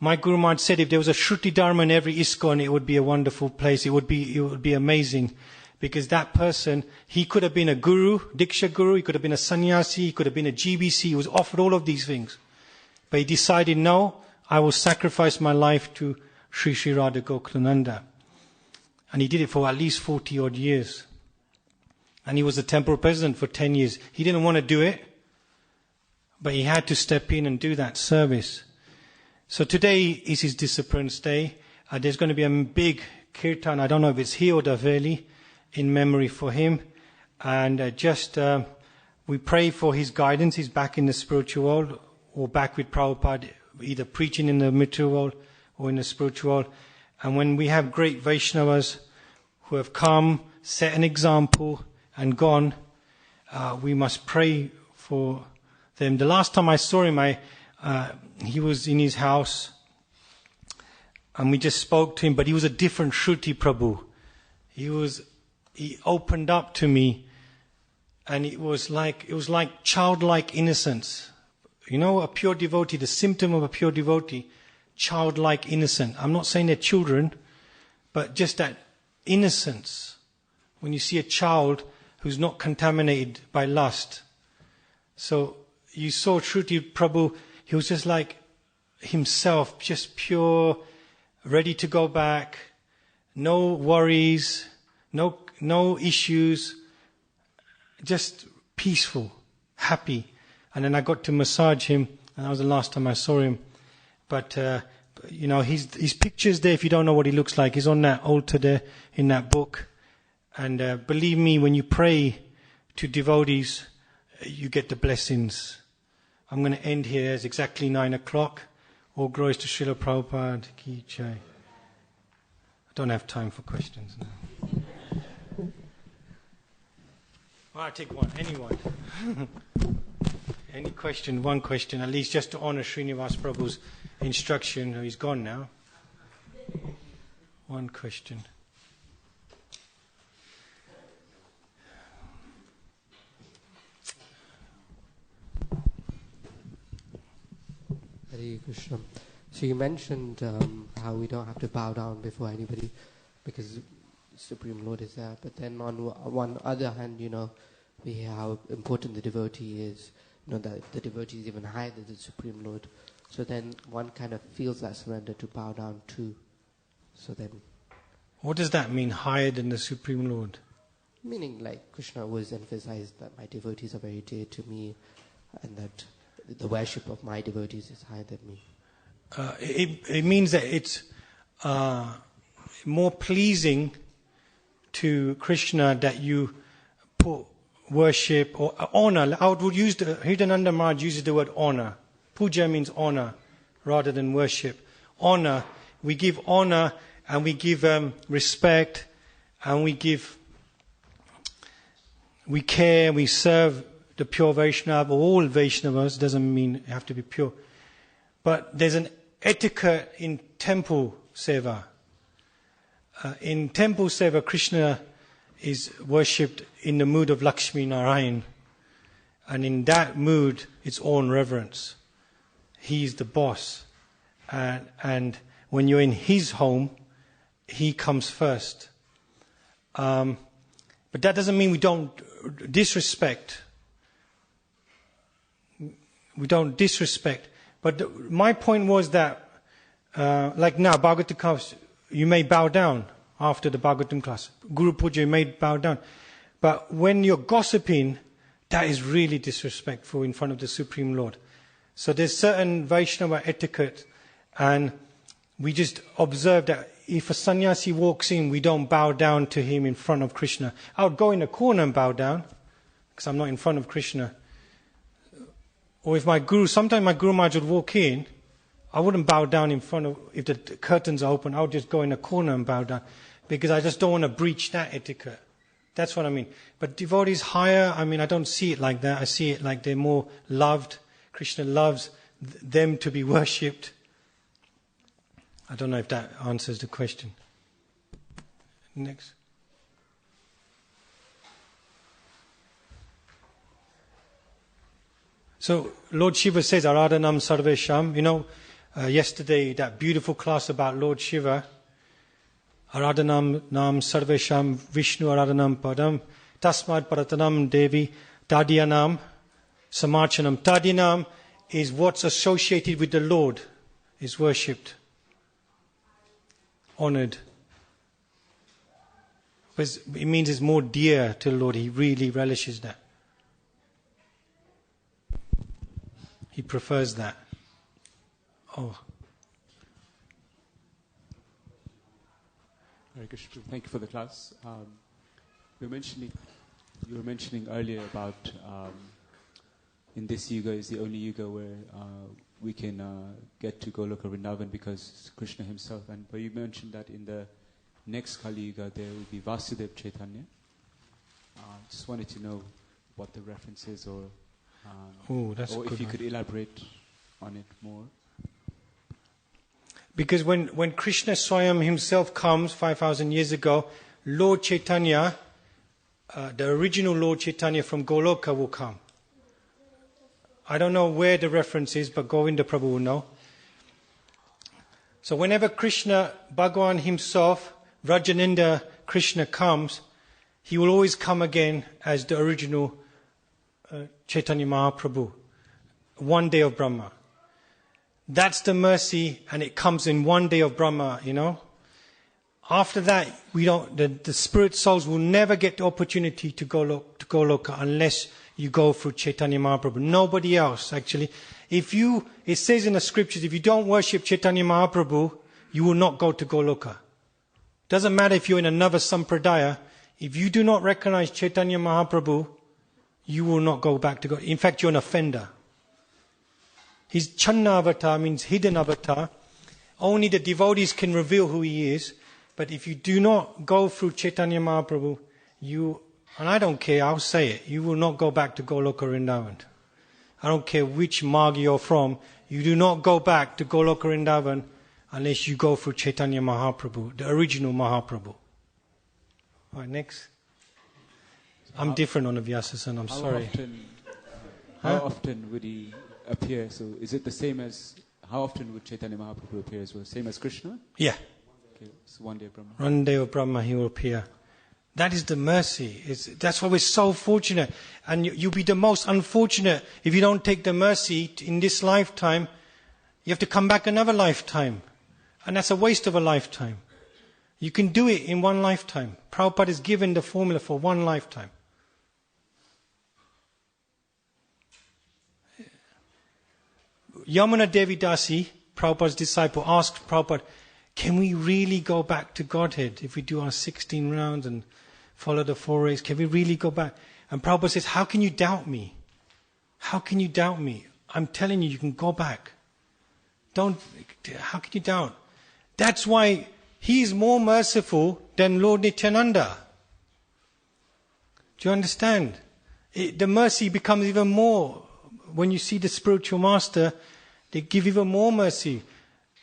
My Guru Maharaj said if there was a Shruti Dharma in every ISKCON, it would be a wonderful place. It would be amazing. Because that person, he could have been a guru, Diksha guru, he could have been a sannyasi, he could have been a GBC, he was offered all of these things. But he decided, no, I will sacrifice my life to Sri Sri Radha Gokulananda. And he did it for at least 40 odd years. And he was the temple president for 10 years. He didn't want to do it, but he had to step in and do that service. So today is his disappearance day. There's going to be a big kirtan, I don't know if it's here or Daveli, in memory for him. And we pray for his guidance. He's back in the spiritual world or back with Prabhupada, either preaching in the material world or in the spiritual world. And when we have great Vaishnavas who have come, set an example and gone, we must pray for them. The last time I saw him, he was in his house and we just spoke to him, but he was a different Shruti Prabhu. He opened up to me, and it was like childlike innocence. You know, a pure devotee, the symptom of a pure devotee, childlike innocent. I'm not saying they're children, but just that innocence. When you see a child who's not contaminated by lust. So you saw Shruti Prabhu, he was just like himself, just pure, ready to go back, no worries, no issues, just peaceful, happy. And then I got to massage him, and that was the last time I saw him. But, his picture's there if you don't know what he looks like. He's on that altar there in that book. And believe me, when you pray to devotees, you get the blessings. I'm going to end here. It's exactly 9 o'clock. All glories to Srila Prabhupada Ki Jai. I don't have time for questions now. I'll take one, anyone. Any question, one question, at least just to honor Srinivas Prabhu's instruction. He's gone now. One question. Hare Krishna. So you mentioned how we don't have to bow down before anybody because Supreme Lord is there. But then on one other hand, we hear how important the devotee is. That the devotee is even higher than the Supreme Lord. So then one kind of feels that surrender to bow down too. So then... What does that mean, higher than the Supreme Lord? Meaning like Krishna always emphasized that my devotees are very dear to me and that the worship of my devotees is higher than me. It means that it's more pleasing to Krishna that you put worship or honor. I would use Hridayananda Maharaj uses the word honor. Puja means honor rather than worship. Honor. We give honor and we give respect and we care, we serve the pure Vaishnava, all Vaishnavas, doesn't mean you have to be pure. But there's an etiquette in temple seva. In temple seva, Krishna is worshipped in the mood of Lakshmi Narayan. And in that mood, it's awe and reverence. He's the boss. And when you're in his home, he comes first. But that doesn't mean we don't disrespect. We don't disrespect. But my point was that, like now, Bhagavatam class, you may bow down after the Bhagavatam class. Guru Puja, you may bow down. But when you're gossiping, that is really disrespectful in front of the Supreme Lord. So there's certain Vaishnava etiquette, and we just observe that if a sannyasi walks in, we don't bow down to him in front of Krishna. I would go in a corner and bow down, because I'm not in front of Krishna. Or if sometimes my Guru Maharaj would walk in, I wouldn't bow down in front of, if the curtains are open, I would just go in a corner and bow down, because I just don't want to breach that etiquette. That's what I mean. But devotees higher, I don't see it like that. I see it like they're more loved. Krishna loves them to be worshipped. I don't know if that answers the question. Next. So Lord Shiva says, Aradhanam Sarvesham. Yesterday, that beautiful class about Lord Shiva, Aradhanam Nam Sarvesham Vishnu Aradhanam Padam Tasmad Paratanam Devi Tadyanam Samarchanam. Tadyanam is what's associated with the Lord, is worshipped, honored. It means it's more dear to the Lord. He really relishes that. He prefers that. Oh. Hare Krishna. Thank you for the class. You were mentioning earlier about in this yuga is the only yuga where we can get to Goloka Vrindavan because it's Krishna himself. But you mentioned that in the next Kali Yuga there will be Vasudeva Chaitanya. Just wanted to know what the reference is, or if you could elaborate on it more. Because when Krishna Swayam himself comes 5,000 years ago, Lord Chaitanya, the original Lord Chaitanya from Goloka will come. I don't know where the reference is, but Govinda Prabhu will know. So whenever Krishna, Bhagavan himself, Rajananda Krishna comes, he will always come again as the original Chaitanya Mahaprabhu, one day of Brahma. That's the mercy, and it comes in one day of Brahma, After that, the spirit souls will never get the opportunity to go Goloka unless you go through Chaitanya Mahaprabhu. Nobody else, actually. It says in the scriptures, if you don't worship Chaitanya Mahaprabhu, you will not go to Goloka. Doesn't matter if you're in another sampradaya, if you do not recognize Chaitanya Mahaprabhu, you will not go back to God. In fact, you're an offender. His Channa avatar means hidden avatar. Only the devotees can reveal who he is. But if you do not go through Chaitanya Mahaprabhu, and I don't care, I'll say it, you will not go back to Goloka Vrindavan. I don't care which marg you're from, you do not go back to Goloka Vrindavan unless you go through Chaitanya Mahaprabhu, the original Mahaprabhu. All right, next. I'm different on the Vyasasan, I'm sorry. How often would he appear? So is it the same as, how often would Chaitanya Mahaprabhu appear as well? Same as Krishna? Yeah. Okay, so one day of Brahma. One day of Brahma he will appear. That is the mercy. That's why we're so fortunate. And you'll be the most unfortunate if you don't take the mercy in this lifetime. You have to come back another lifetime. And that's a waste of a lifetime. You can do it in one lifetime. Prabhupada has given the formula for one lifetime. Yamuna Devi Dasi, Prabhupada's disciple, asked Prabhupada, can we really go back to Godhead if we do our 16 rounds and follow the 4 rays? Can we really go back? And Prabhupada says, how can you doubt me? How can you doubt me? I'm telling you, you can go back. How can you doubt? That's why he is more merciful than Lord Nityananda. Do you understand? The mercy becomes even more. When you see the spiritual master, they give even more mercy.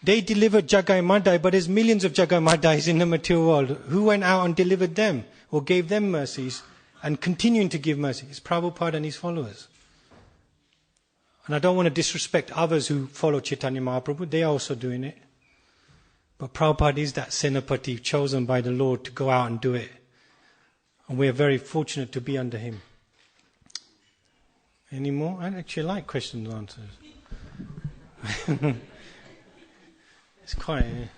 They delivered Jagai Madai, but there's millions of Jagai Madais in the material world. Who went out and delivered them or gave them mercies and continuing to give mercy? It's Prabhupada and his followers. And I don't want to disrespect others who follow Chaitanya Mahaprabhu. They are also doing it. But Prabhupada is that Senapati chosen by the Lord to go out and do it. And we are very fortunate to be under him. Any more? I actually like questions and answers. It's quite,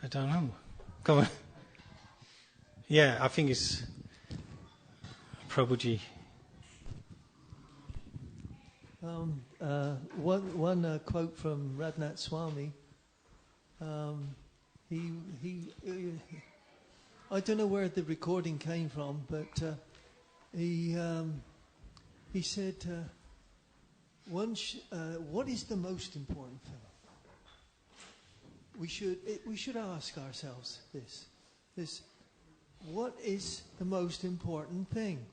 I don't know. Come on. Yeah, I think it's Prabhuji. One quote from Radhanath Swami. He I don't know where the recording came from, but he said, "What is the most important thing?" We should ask ourselves this: what is the most important thing?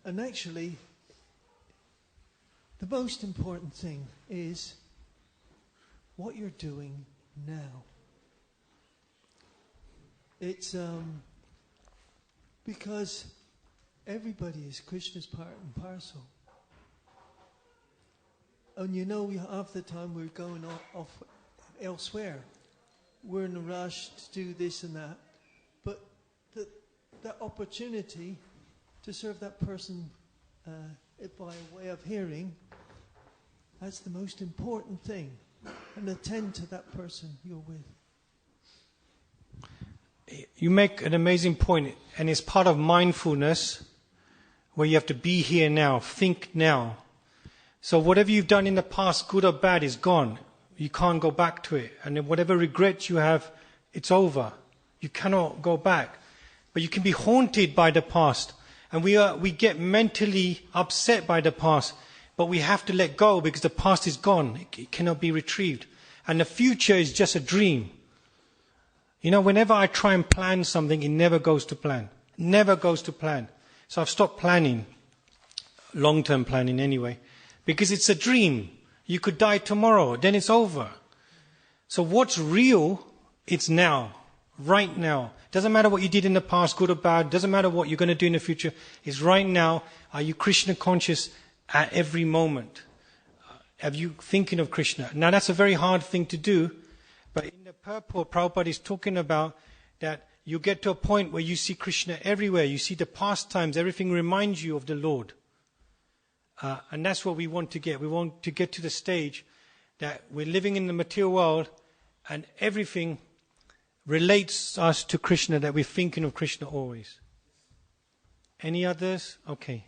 And actually, the most important thing is what you're doing now. It's because everybody is Krishna's part and parcel. And half the time we're going off elsewhere. We're in a rush to do this and that. But that opportunity to serve that person by way of hearing, that's the most important thing. And attend to that person you're with. You make an amazing point, and it's part of mindfulness where you have to be here now, think now. So whatever you've done in the past, good or bad, is gone. You can't go back to it. And then whatever regrets you have, it's over. You cannot go back. But you can be haunted by the past. And we get mentally upset by the past. But we have to let go because the past is gone. It cannot be retrieved. And the future is just a dream. Whenever I try and plan something, it never goes to plan. Never goes to plan. So I've stopped planning. Long-term planning anyway. Because it's a dream. You could die tomorrow, then it's over. So what's real, it's now. Right now. Doesn't matter what you did in the past, good or bad. Doesn't matter what you're going to do in the future. It's right now. Are you Krishna conscious at every moment? Are you thinking of Krishna? Now that's a very hard thing to do. But in the purport, Prabhupada is talking about that you get to a point where you see Krishna everywhere. You see the pastimes. Everything reminds you of the Lord. And that's what we want to get. We want to get to the stage that we're living in the material world and everything relates us to Krishna, that we're thinking of Krishna always. Any others? Okay.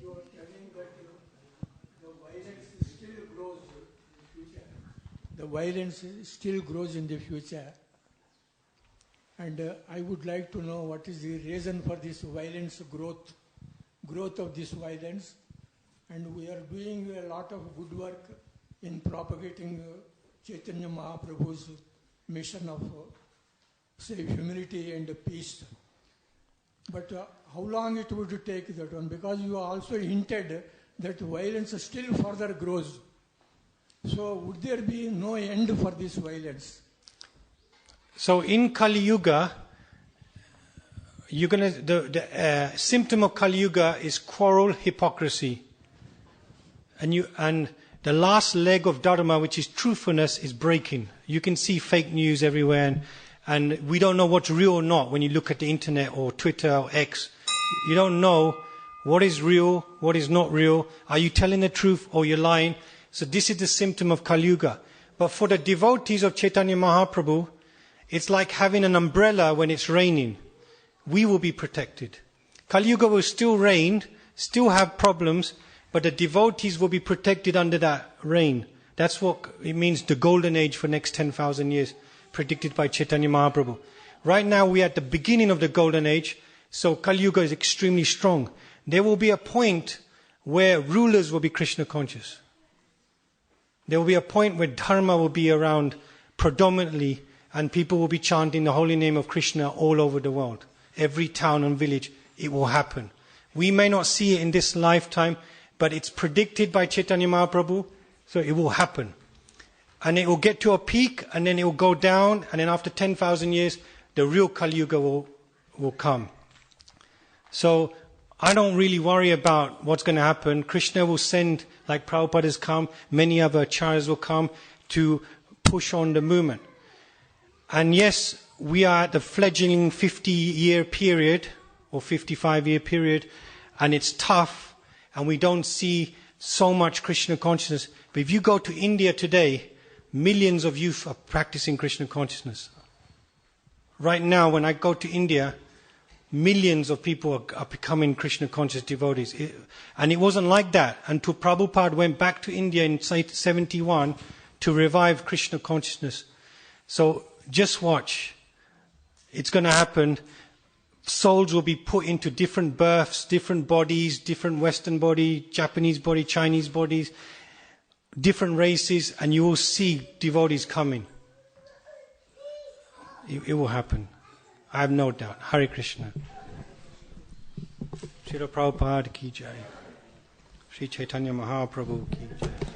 You are telling that the violence still grows in the future. The violence still grows in the future. And I would like to know what is the reason for this violence growth of this violence, and we are doing a lot of good work in propagating Chaitanya Mahaprabhu's mission of humility and peace. But how long it would take that one? Because you also hinted that violence still further grows. So would there be no end for this violence? So in Kali Yuga, the symptom of Kali Yuga is quarrel, hypocrisy, and the last leg of dharma, which is truthfulness, is breaking. You can see fake news everywhere, and we don't know what's real or not when you look at the internet or Twitter or X. You don't know what is real, what is not real. Are you telling the truth or you're lying? So this is the symptom of Kali Yuga. But for the devotees of Chaitanya Mahaprabhu, it's like having an umbrella when it's raining. We will be protected. Kali Yuga will still rain, still have problems, but the devotees will be protected under that rain. That's what it means, the golden age for next 10,000 years, predicted by Chaitanya Mahaprabhu. Right now we are at the beginning of the golden age, so Kali Yuga is extremely strong. There will be a point where rulers will be Krishna conscious. There will be a point where dharma will be around predominantly, and people will be chanting the holy name of Krishna all over the world. every town and village. It will happen. We may not see it in this lifetime, but it's predicted by Chaitanya Mahaprabhu, so it will happen. And it will get to a peak, and then it will go down, and then after 10,000 years, the real Kali Yuga will come. So I don't really worry about what's going to happen. Krishna will send, like Prabhupada has come, many other acharyas will come to push on the movement. And yes, we are at the fledgling 50-year period, or 55-year period, and it's tough, and we don't see so much Krishna consciousness. But if you go to India today, millions of youth are practicing Krishna consciousness. Right now, when I go to India, millions of people are becoming Krishna conscious devotees. And it wasn't like that until Prabhupada went back to India in 71 to revive Krishna consciousness. So just watch. It's going to happen. Souls will be put into different births, different bodies, different Western body, Japanese body, Chinese bodies, different races, and you will see devotees coming. It will happen. I have no doubt. Hare Krishna. Srila Prabhupada ki jai. Sri Chaitanya Mahaprabhu ki jai.